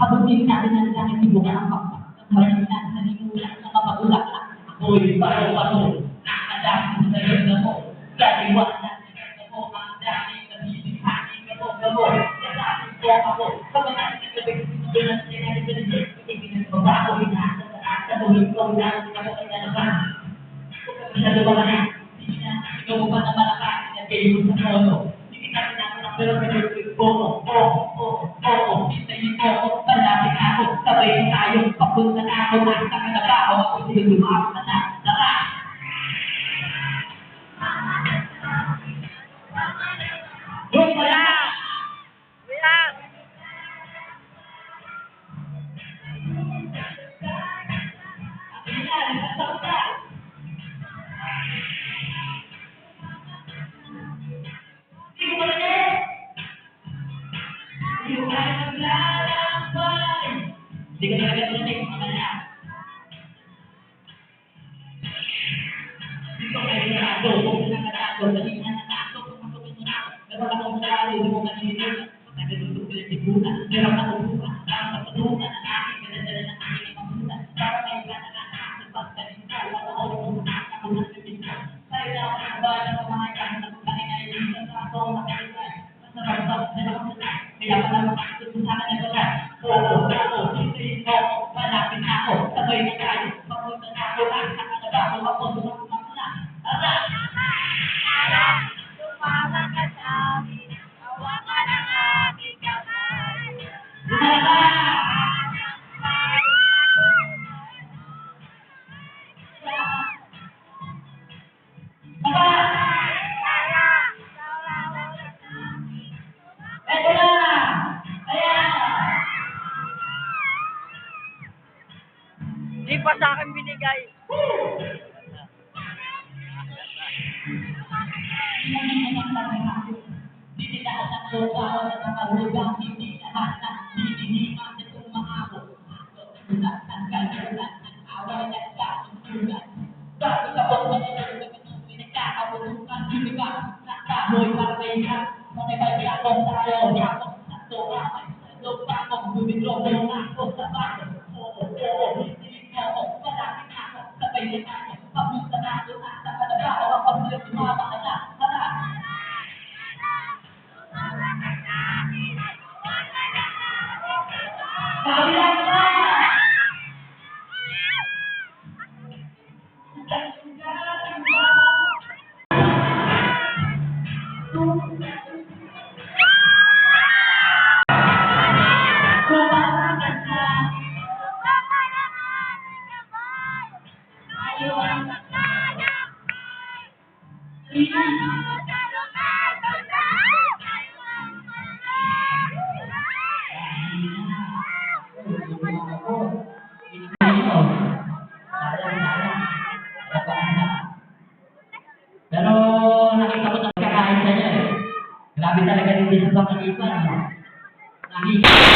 Habutin natin ang langit ibuka ang pakpak. Maraming na nalimutan sa mga bulaklak. Ako'y baro-baro, nakadami sa iyo mo. Kaliwanag mo ang dami na bibighanin mo. Kailangan ko ako. Pagkakasin ko rin, sinubulan sa sinasinin. Ibinagbabago, hinaasa sa tuloy ko lang. Ako ay nalaman. Kung kami na lumaman na, hindi na ikaw mo pa na malakas. Nagkayo mo sa mono. Hindi na pinako pero pinagpig ko. Hintayin mo ako, malapit ako. Sabay tayo, papunta na ako. Nasa ka na ba? Ako sinulumako na na. Tara! Kuya! Kuya! Hindi ko talaga tuloy sa kanya. Dito kayo narado, kung nakarado, dali na natato, kung matukin mo na. Meron akong sarado, hindi mo kanina. Nagatutok ko yung tigunan. Meron akong buka, parang matulungan ang aking pinadala ng aking mamunan. Para may iba na nakakasal pagkain ko. Wala ko yung nakakasal ko ng pipinto. Tayo na ako ng bayan ng pamahayag na pagkainay yung sa trato na kaligay. Masarap daw, meron ako na. Kaya pala makakasal sa akin na gawin. Hintayin mo ako, malapit na ako. Sabay na tayo, papunta na ako. Nasa ka na ba? Ako, sumakumak na. Tara! Tumama ka sa amin, hawa ka ng aking kamay. Tara! Eto na! Ayan! Di pa sa akin binigay. Hindi lahat ng lupa o ng kahugang, hindi lahat ng hinihinga nitong mga ako. Tulad ng kalulan, ng away at kasuntugan. Bago sa bomba na nagpapatuloy, pinagkakabulukan, lumigang, nakahoy, parbeha, manibay akong tayo, yakong sa turamay, sa lupa kong bumidro, ako sa baso. Oo, hindi mo ako, malapit ako, sabay na tayo, papunta na ako, nasa kalabaw, kapag sumama ka na, tara! Kabilang ka! Kumakas na, ayaw ang pero nakita ko na kakain sa niya eh. Grabe talaga din sa pangalipan. Nakita